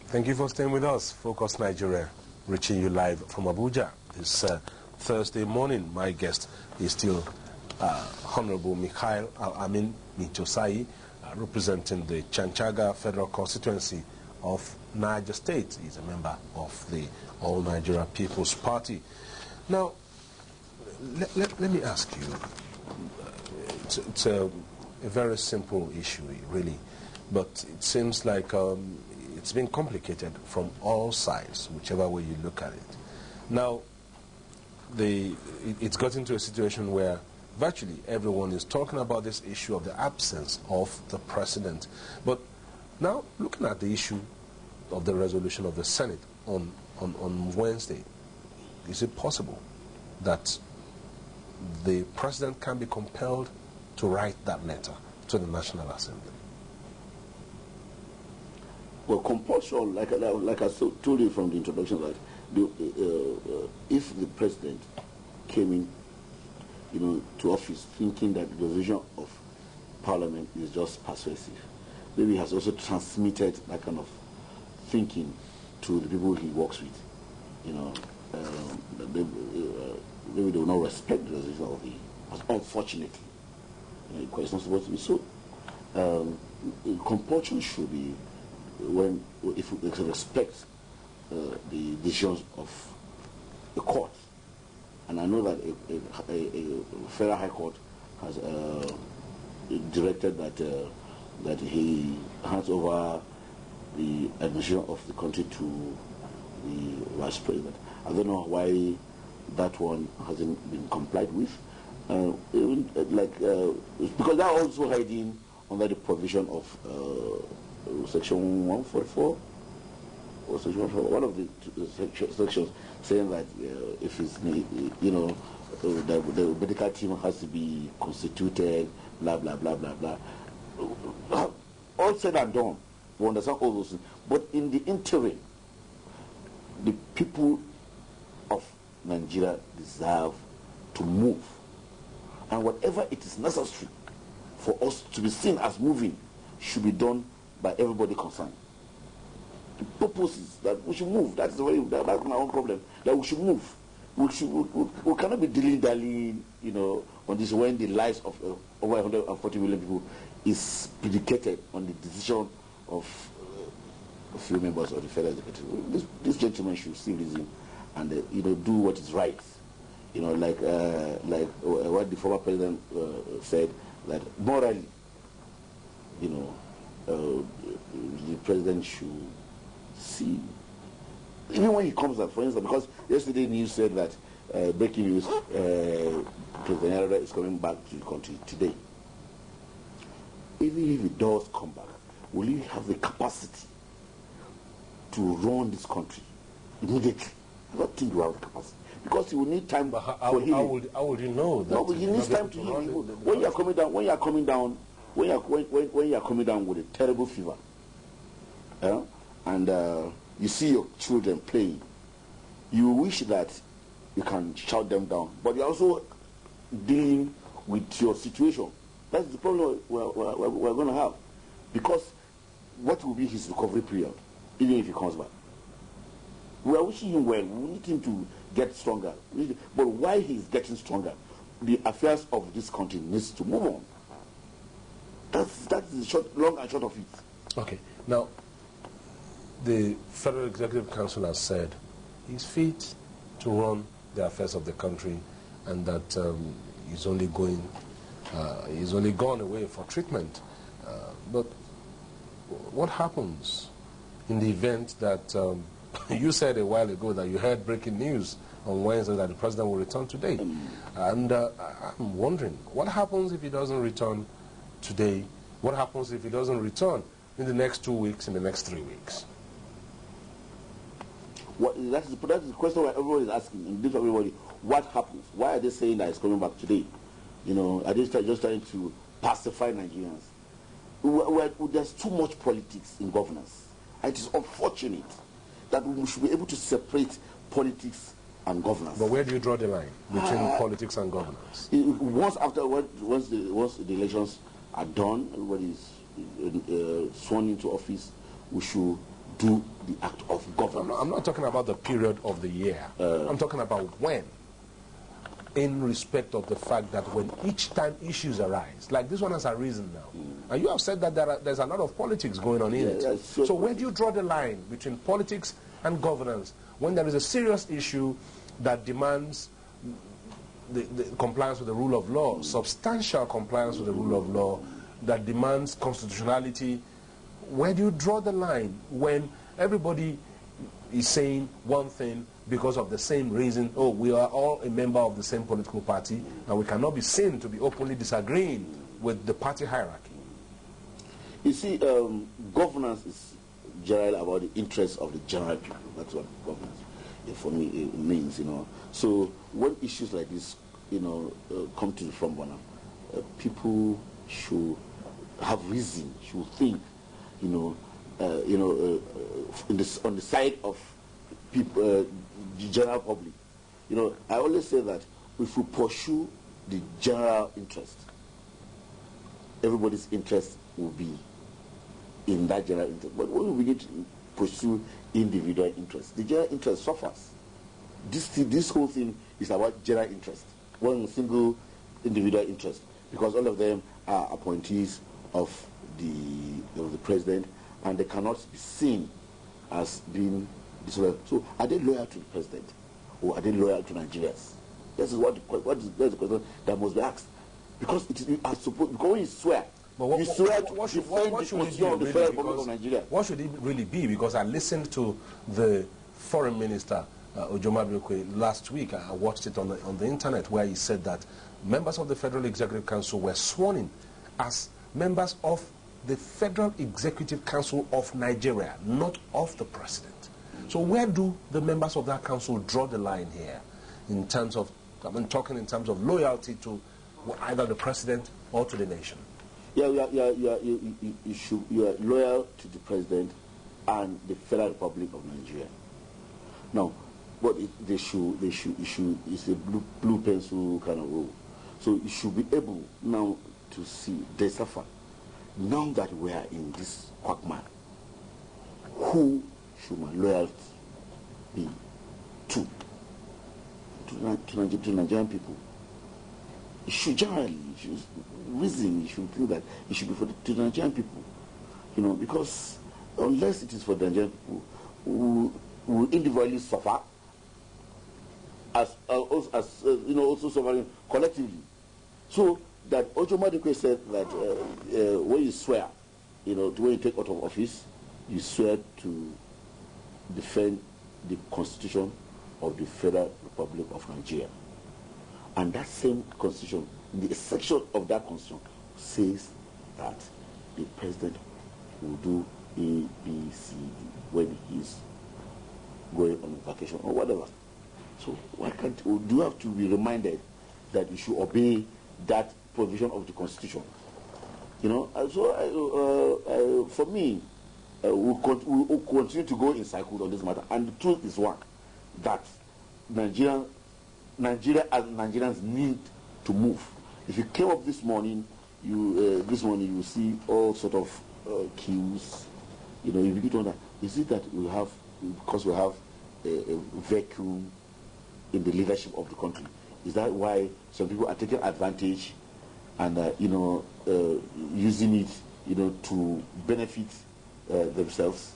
Thank you for staying with us. Focus Nigeria, reaching you live from Abuja. This Thursday morning, my guest is still Honorable Bmitosahi, representing the Chanchaga Federal Constituency of Niger State. He's a member of the All Nigeria People's Party. Now, let me ask you, it's a very simple issue, really, but it seems like it's been complicated from all sides, whichever way you look at it. Now, it's got into a situation where virtually everyone is talking about this issue of the absence of the president. But now, looking at the issue of the resolution of the Senate on Wednesday, is it possible that the president can be compelled to write that letter to the National Assembly? Well, compulsion, like I told you from the introduction, that if the president came in, to office thinking that the division of Parliament is just persuasive, maybe he has also transmitted that kind of thinking to the people he works with. Maybe they will not respect the decision of the. Unfortunately, it's not supposed to be so. Compulsion should be if it respects the decisions of the court. And I know that a federal high court has directed that he hands over the administration of the country to the vice president. I don't know why that one hasn't been complied with. Because they are also hiding under the provision of Section 144 or Section 144, one of the sections saying that if it's, the medical team has to be constituted, blah, blah, blah, blah, blah. All said and done, we understand all those things. But in the interim, the people of Nigeria deserve to move. And whatever it is necessary for us to be seen as moving should be done by everybody concerned. The purpose is that we should move. That's my own problem. That we should move. We cannot be dilly-dallying, on this when the lives of over 140 million people is predicated on the decision of a few members of the federal executive. This gentleman should see reason and do what is right. Like what the former president said, that morally, the president should see, even when he comes up, for instance, because yesterday news said that breaking news, President Yar'Adua is coming back to the country today. Even if he does come back, will he have the capacity to run this country immediately? I don't think you have the capacity, because he will need time for healing. How would you know that? No, but he needs time to heal. When you are coming down with a terrible fever, and you see your children playing, you wish that you can shout them down, but you're also dealing with your situation. That's the problem we're going to have, because what will be his recovery period, even if he comes back? We are wishing him well. We need him to get stronger. But while he's getting stronger, the affairs of this country needs to move on. That's the long and short of it. Okay. Now, the Federal Executive Council has said he's fit to run the affairs of the country, and that he's only gone away for treatment. But what happens in the event that you said a while ago that you heard breaking news on Wednesday that the president will return today? And I'm wondering, what happens if he doesn't return today? What happens if he doesn't return in the next 2 weeks, in the next 3 weeks? That's the question that everybody is asking. And this everybody, what happens? Why are they saying that he's coming back today? Are they just trying to pacify Nigerians? There's too much politics in governance. It is unfortunate that we should be able to separate politics and governance. But where do you draw the line between politics and governance? Once the elections are done, everybody is sworn into office, we should do the act of governance. I'm not talking about the period of the year. I'm talking about when, in respect of the fact that when each time issues arise, like this one has arisen now, and you have said that there's a lot of politics going on in it. So where do you draw the line between politics and governance when there is a serious issue that demands the compliance with the rule of law, substantial compliance with the rule of law, that demands constitutionality? Where do you draw the line when everybody is saying one thing because of the same reason? Oh, we are all a member of the same political party, and we cannot be seen to be openly disagreeing with the party hierarchy. You see, governance is generally about the interests of the general people. That's what governance, for me, it means, you know. So when issues like this, you know, come to the front burner, people should have reason, should think, on the side of people, the general public. You know, I always say that if we pursue the general interest, everybody's interest will be in that general interest. But when we begin to pursue individual interest, the general interest suffers. This whole thing is about general interest, one single individual interest, because all of them are appointees of the president, and they cannot be seen as being disloyal. So are they loyal to the president, or are they loyal to Nigerians? This is the question that must be asked. Because it is supposed, because when you swear, you swear to defend the constitution of the Federal Republic of Nigeria. What should it really be? Because I listened to the foreign minister, Ojoma last week. I watched it on the internet, where he said that members of the Federal Executive Council were sworn in as members of the Federal Executive Council of Nigeria, not of the president. So where do the members of that council draw the line here in terms of, talking in terms of loyalty to either the president or to the nation? You are loyal to the president and the Federal Republic of Nigeria. Now, but it's a blue pencil kind of rule. So you should be able now to see the suffer. Now that we are in this quagmire, who should my loyalty be to Nigerian people? It should generally, reason, you should think that it should be to the Nigerian people. You know, because unless it is for the Nigerian people, who will individually suffer, also suffering collectively. So that Ojoma said that when you swear, when you take out of office, you swear to defend the Constitution of the Federal Republic of Nigeria. And that same Constitution, the section of that Constitution says that the president will do A, B, C, D when he's going on vacation or whatever. So why can't do you have to be reminded that you should obey that provision of the Constitution? So for me, we'll continue to go in cycles on this matter. And the truth is one, that Nigeria and Nigerians need to move. If you came up this morning, you will see all sort of queues. You begin to wonder, is it that because we have a vacuum in the leadership of the country? Is that why some people are taking advantage and using it to benefit themselves?